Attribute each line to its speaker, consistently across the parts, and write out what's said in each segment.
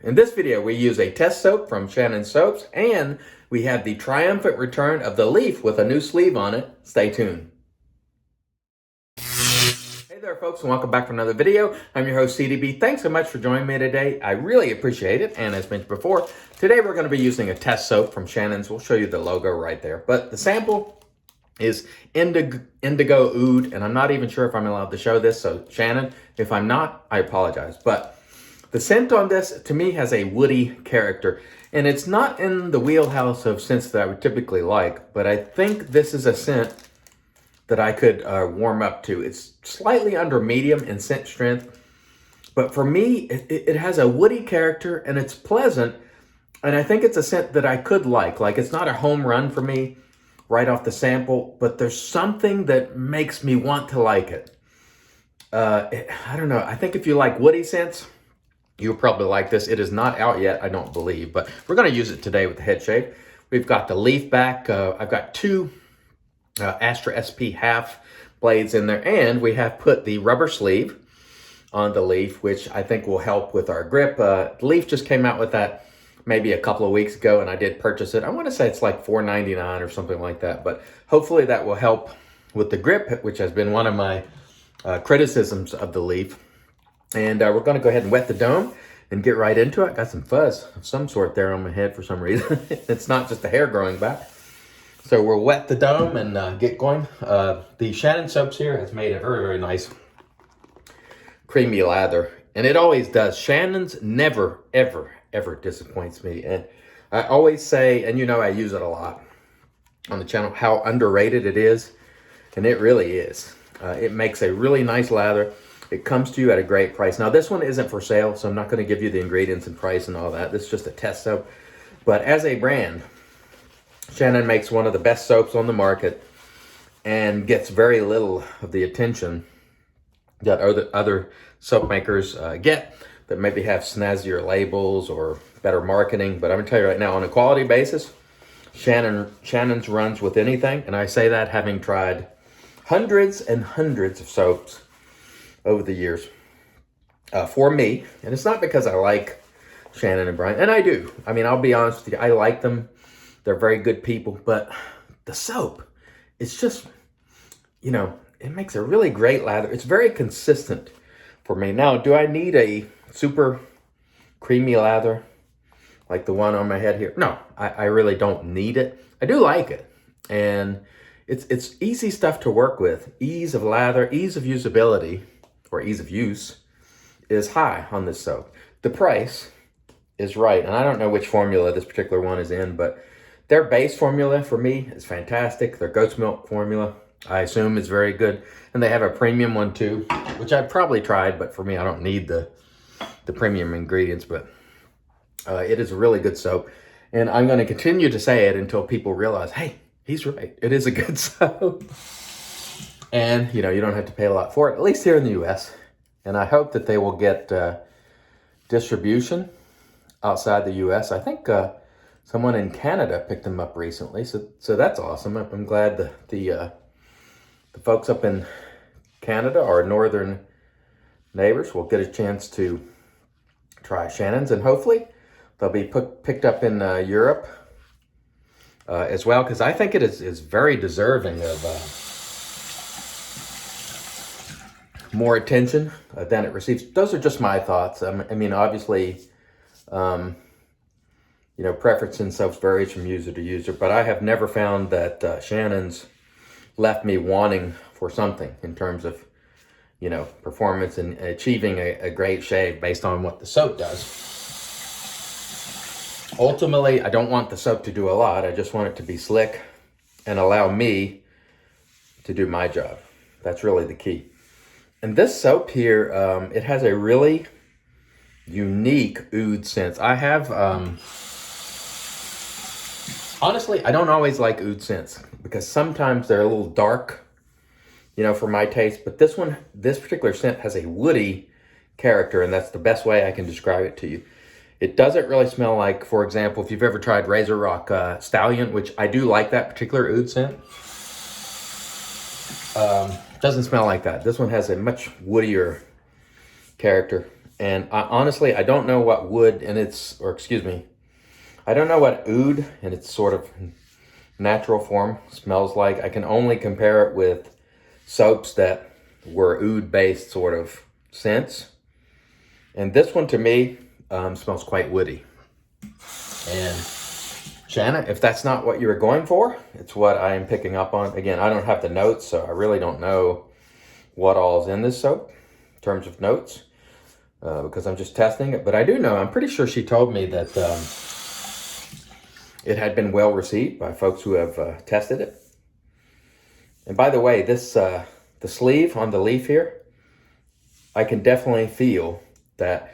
Speaker 1: In this video, we use a test soap from Shannon Soaps, and we have the triumphant return of the leaf with a new sleeve on it. Stay tuned. Hey there, folks, and welcome back to another video. I'm your host, CDB. Thanks so much for joining me today. I really appreciate it, and as mentioned before, today we're going to be using a test soap from Shannon's. We'll show you the logo right there, but the sample is Indigo Oud, and I'm not even sure if I'm allowed to show this, so Shannon, if I'm not, I apologize, but the scent on this, to me, has a woody character, and it's not in the wheelhouse of scents that I would typically like, but I think this is a scent that I could warm up to. It's slightly under medium in scent strength, but for me, it has a woody character, and it's pleasant, and I think it's a scent that I could like. Like, it's not a home run for me right off the sample, but there's something that makes me want to like it. I don't know. I think if you like woody scents, you'll probably like this. It is not out yet, I don't believe, but we're going to use it today with the head shave. We've got the leaf back. I've got two Astra SP half blades in there, and we have put the rubber sleeve on the leaf, which I think will help with our grip. The leaf just came out with that maybe a couple of weeks ago, and I did purchase it. I want to say it's like $4.99 or something like that, but hopefully that will help with the grip, which has been one of my criticisms of the leaf. And we're going to go ahead and wet the dome and get right into it. Got some fuzz of some sort there on my head for some reason. It's not just the hair growing back. So we'll wet the dome and get going. The Shannon Soaps here has made a very, very nice creamy lather. And it always does. Shannon's never, ever, ever disappoints me. And I always say, and you know I use it a lot on the channel, how underrated it is. And it really is. It makes a really nice lather. It comes to you at a great price. Now, this one isn't for sale, so I'm not going to give you the ingredients and price and all that. This is just a test soap. But as a brand, Shannon makes one of the best soaps on the market and gets very little of the attention that other soap makers get that maybe have snazzier labels or better marketing. But I'm going to tell you right now, on a quality basis, Shannon's runs with anything. And I say that having tried hundreds and hundreds of soaps over the years for me. And it's not because I like Shannon and Brian, and I do. I mean, I'll be honest with you, I like them. They're very good people, but the soap, it's just, you know, it makes a really great lather. It's very consistent for me. Now, do I need a super creamy lather like the one on my head here? No, I really don't need it. I do like it. And it's easy stuff to work with. Ease of lather, ease of usability, or ease of use, is high on this soap. The price is right, and I don't know which formula this particular one is in, but their base formula for me is fantastic. Their goat's milk formula, I assume, is very good, and they have a premium one too, which I've probably tried, but for me, I don't need the premium ingredients, but it is a really good soap, and I'm going to continue to say it until people realize, hey, he's right. It is a good soap. And, you know, you don't have to pay a lot for it, at least here in the U.S. And I hope that they will get distribution outside the U.S. I think someone in Canada picked them up recently, so that's awesome. I'm glad the folks up in Canada, our northern neighbors, will get a chance to try Shannon's, and hopefully they'll be picked up in Europe as well, because I think it is very deserving of more attention than it receives. Those are just my thoughts. I mean, obviously, you know, preference in soaps varies from user to user, but I have never found that Shannon's left me wanting for something in terms of, you know, performance and achieving a great shave based on what the soap does. Ultimately, I don't want the soap to do a lot. I just want it to be slick and allow me to do my job. That's really the key. And this soap here, it has a really unique oud scent. I have, honestly, I don't always like oud scents because sometimes they're a little dark, you know, for my taste. But this particular scent has a woody character, and that's the best way I can describe it to you. It doesn't really smell like, for example, if you've ever tried Razor Rock Stallion, which I do like that particular oud scent. Doesn't smell like that. This one has a much woodier character. And honestly, I don't know what wood in its, or excuse me, I don't know what oud in its sort of natural form smells like. I can only compare it with soaps that were oud-based sort of scents. And this one to me smells quite woody. And Shannon, if that's not what you were going for, it's what I am picking up on. Again, I don't have the notes, so I really don't know what all's in this soap in terms of notes because I'm just testing it. But I do know, I'm pretty sure she told me that it had been well received by folks who have tested it. And by the way, this the sleeve on the leaf here, I can definitely feel that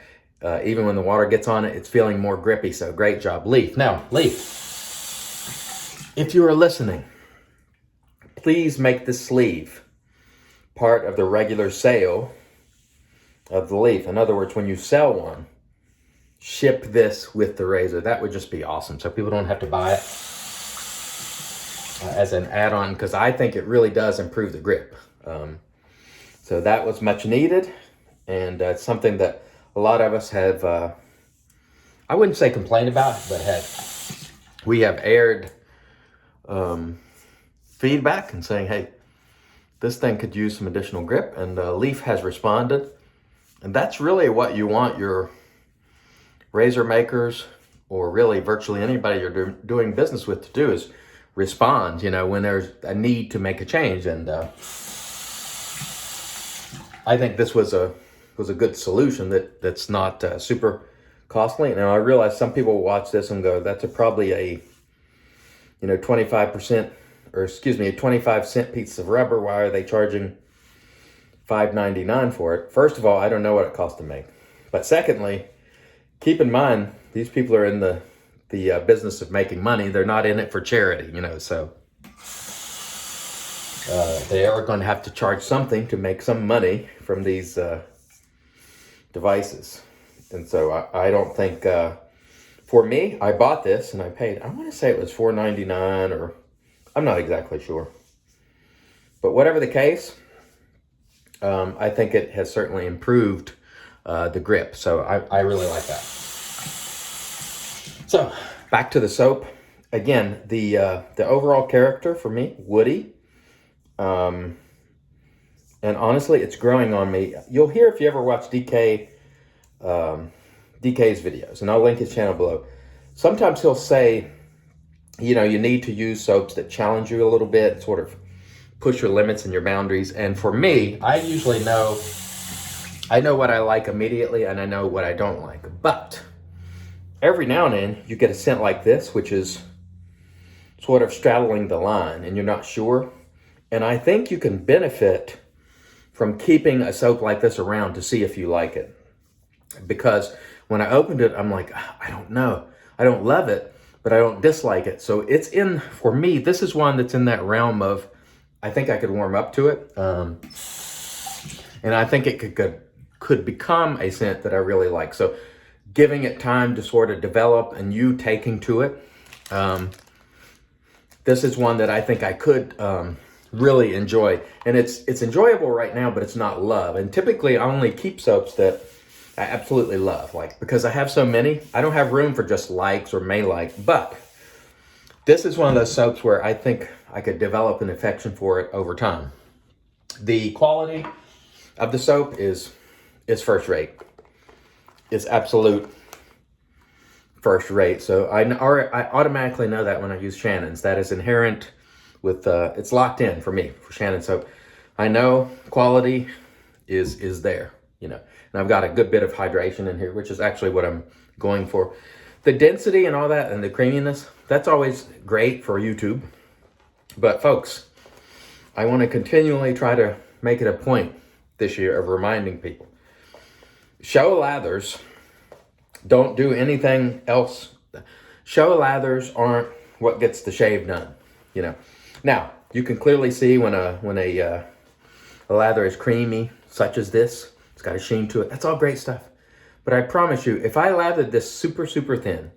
Speaker 1: even when the water gets on it, it's feeling more grippy. So great job, Leaf. Now, Leaf, if you are listening, please make the sleeve part of the regular sale of the Leaf. In other words, when you sell one, ship this with the razor. That would just be awesome. So people don't have to buy it as an add-on, because I think it really does improve the grip. So that was much needed, and it's something that a lot of us have, I wouldn't say complained about, but we have aired feedback and saying, hey, this thing could use some additional grip, and Leaf has responded. And that's really what you want your razor makers, or really virtually anybody you're doing business with, to do, is respond, when there's a need to make a change. And I think this was a good solution that's not super costly. Now, I realize some people watch this and go, that's probably a 25%, or excuse me, a 25-cent piece of rubber. Why are they charging $5.99 for it? First of all, I don't know what it costs to make. But secondly, keep in mind, these people are in the business of making money. They're not in it for charity, so they are going to have to charge something to make some money from these devices. And so I don't think, for me, I bought this and I paid, I want to say it was $4.99, or I'm not exactly sure. But whatever the case, I think it has certainly improved the grip. So I really like that. So back to the soap. Again, the overall character for me, woody. And honestly, it's growing on me. You'll hear, if you ever watch DK's videos, and I'll link his channel below. Sometimes he'll say, you need to use soaps that challenge you a little bit, sort of push your limits and your boundaries. And for me, I usually know what I like immediately, and I know what I don't like. But every now and then you get a scent like this, which is sort of straddling the line, and you're not sure. And I think you can benefit from keeping a soap like this around to see if you like it. Because when I opened it, I'm like, I don't know. I don't love it, but I don't dislike it. So it's for me, this is one that's in that realm of, I think I could warm up to it. And I think it could become a scent that I really like. So giving it time to sort of develop and you taking to it, this is one that I think I could really enjoy. And it's enjoyable right now, but it's not love. And typically I only keep soaps that I absolutely love, because I have so many, I don't have room for just likes or may like. But this is one of those soaps where I think I could develop an affection for it over time. The quality of the soap is first rate. It's absolute first rate. So I automatically know that when I use Shannon's. That is inherent with, it's locked in for me, for Shannon soap. I know quality is there, And I've got a good bit of hydration in here, which is actually what I'm going for. The density and all that and the creaminess, that's always great for YouTube. But folks, I want to continually try to make it a point this year of reminding people. Show lathers don't do anything else. Show lathers aren't what gets the shave done, Now, you can clearly see when a lather is creamy, such as this. It's got a sheen to it. That's all great stuff. But I promise you, if I lathered this super, super thin,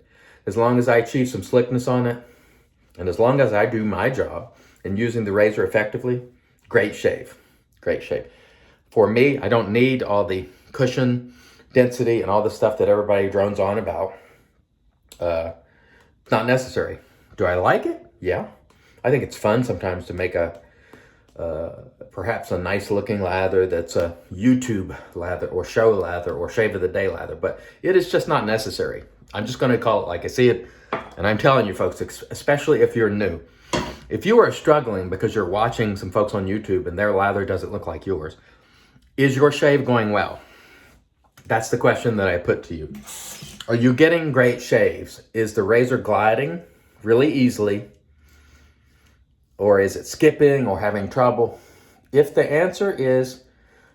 Speaker 1: as long as I achieve some slickness on it, and as long as I do my job in using the razor effectively, great shave. Great shave. For me, I don't need all the cushion density and all the stuff that everybody drones on about. It's not necessary. Do I like it? Yeah. I think it's fun sometimes to make perhaps a nice looking lather that's a YouTube lather or show lather or shave of the day lather, but it is just not necessary. I'm just going to call it like I see it. And I'm telling you folks, especially if you're new, if you are struggling because you're watching some folks on YouTube and their lather doesn't look like yours, is your shave going well? That's the question that I put to you. Are you getting great shaves? Is the razor gliding really easily? Or is it skipping or having trouble? If the answer is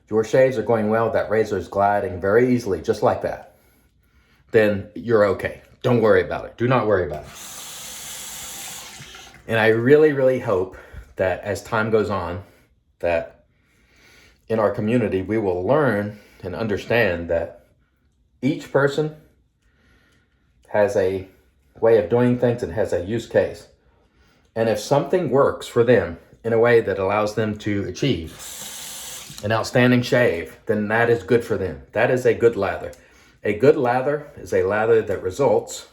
Speaker 1: your shaves are going well, that razor is gliding very easily, just like that, then you're okay. Don't worry about it. Do not worry about it. And I really, really hope that as time goes on, that in our community, we will learn and understand that each person has a way of doing things and has a use case. And if something works for them in a way that allows them to achieve an outstanding shave, then that is good for them. That is a good lather. A good lather is a lather that results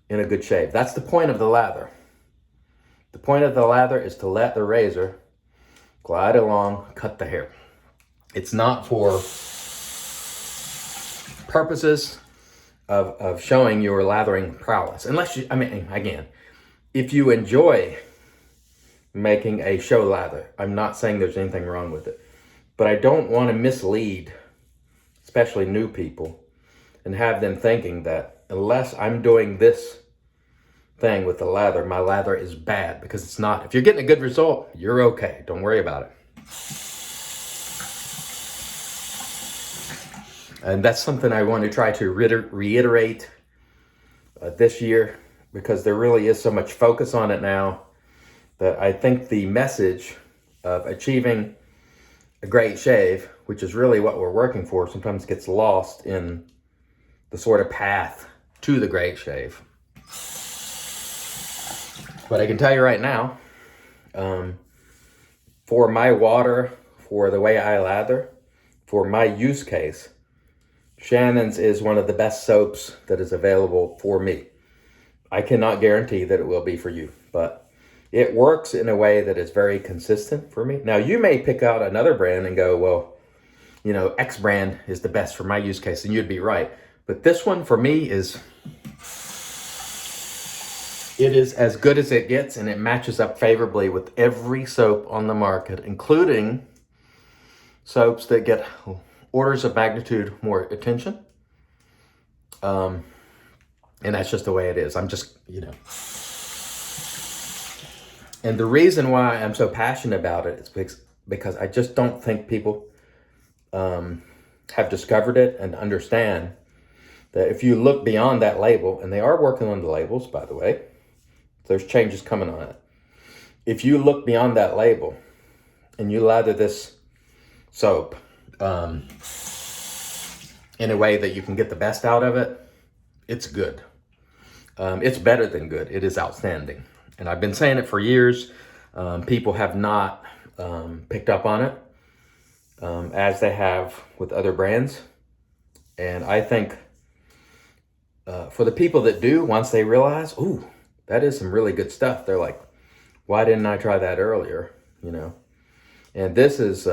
Speaker 1: in a good shave. That's the point of the lather. The point of the lather is to let the razor glide along, cut the hair. It's not for purposes of showing your lathering prowess. Unless you, again, if you enjoy making a show lather, I'm not saying there's anything wrong with it. But I don't want to mislead, especially new people, and have them thinking that unless I'm doing this thing with the lather, my lather is bad, because it's not. If you're getting a good result, you're okay. Don't worry about it. And that's something I want to try to reiterate this year, because there really is so much focus on it now that I think the message of achieving a great shave, which is really what we're working for, sometimes gets lost in the sort of path to the great shave. But I can tell you right now, for my water, for the way I lather, for my use case, Shannon's is one of the best soaps that is available for me. I cannot guarantee that it will be for you, but it works in a way that is very consistent for me. Now, you may pick out another brand and go, well, you know, X brand is the best for my use case, and you'd be right. But this one for me is as good as it gets, and it matches up favorably with every soap on the market, including soaps that get orders of magnitude more attention. And that's just the way it is. I'm just, you know. And the reason why I'm so passionate about it is because I just don't think people have discovered it and understand that if you look beyond that label, and they are working on the labels, by the way, there's changes coming on it. If you look beyond that label and you lather this soap in a way that you can get the best out of it, it's good. It's better than good. It is outstanding. And I've been saying it for years. People have not picked up on it as they have with other brands. And I think for the people that do, once they realize, ooh, that is some really good stuff, they're like, why didn't I try that earlier? You know? And this is,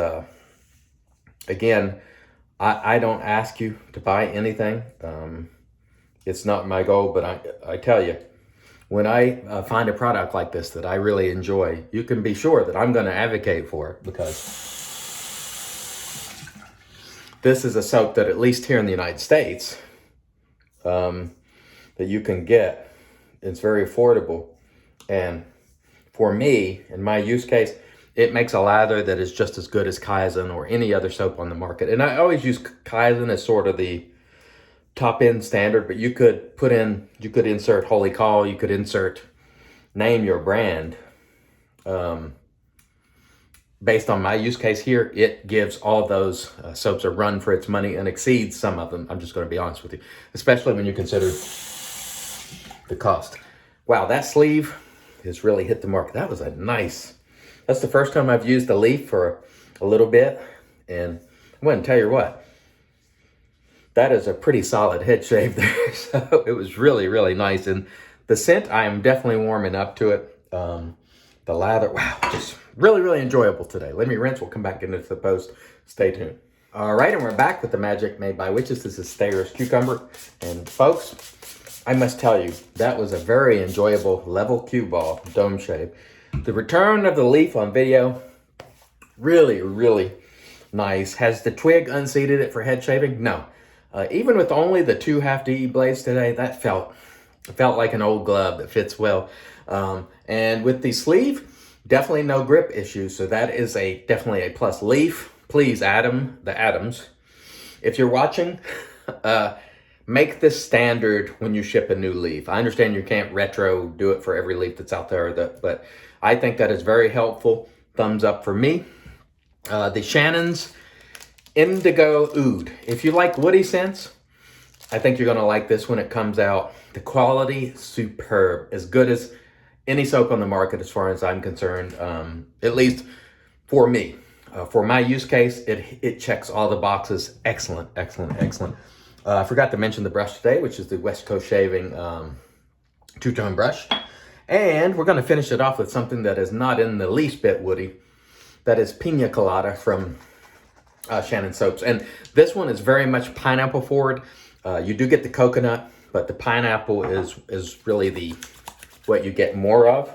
Speaker 1: again, I don't ask you to buy anything. It's not my goal, but I tell you, when I find a product like this that I really enjoy, you can be sure that I'm going to advocate for it, because this is a soap that, at least here in the United States, that you can get. It's very affordable. And for me, in my use case, it makes a lather that is just as good as Kaizen or any other soap on the market. And I always use Kaizen as sort of the top end standard, but you could insert Holy Call, you could name your brand. Based on my use case here, it gives all those soaps a run for its money and exceeds some of them. I'm just going to be honest with you, especially when you consider the cost. Wow, that sleeve has really hit the mark. That's the first time I've used the leaf for a little bit, and I'm going to tell you what, that is a pretty solid head shave there. So it was really, really nice. And the scent, I am definitely warming up to it. The lather, wow, just really, really enjoyable today. Let me rinse. We'll come back into the post. Stay tuned. All right, and we're back with the magic made by Witches. This is Stayer's Cucumber. And folks, I must tell you, that was a very enjoyable level cue ball dome shave. The return of the leaf on video, really, really nice. Has the twig unseated it for head shaving? No. Even with only the 2 half DE blades today, that felt like an old glove that fits well. And with the sleeve, definitely no grip issues. So that is definitely a plus. Leaf, please, Adams, if you're watching, make this standard when you ship a new leaf. I understand you can't retro do it for every leaf that's out there, but I think that is very helpful. Thumbs up for me. The Shannon's Indigo Oud. If you like woody scents, I think you're gonna like this when it comes out. The quality, superb. As good as any soap on the market as far as I'm concerned, at least for me. For my use case, it checks all the boxes. Excellent, excellent, excellent. I forgot to mention the brush today, which is the West Coast Shaving two-tone brush. And we're gonna finish it off with something that is not in the least bit woody. That is Pina Colada from Shannon Soaps. And this one is very much pineapple forward. You do get the coconut, but the pineapple is really what you get more of,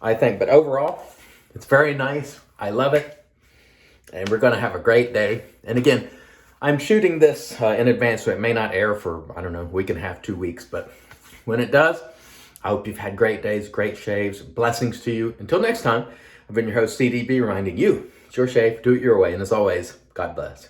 Speaker 1: I think. But overall, it's very nice. I love it. And we're going to have a great day. And again, I'm shooting this in advance, so it may not air for, I don't know, a week and a half, 2 weeks. But when it does, I hope you've had great days, great shaves. Blessings to you. Until next time, I've been your host, CDB, reminding you, it's your shave, do it your way. And as always, God bless.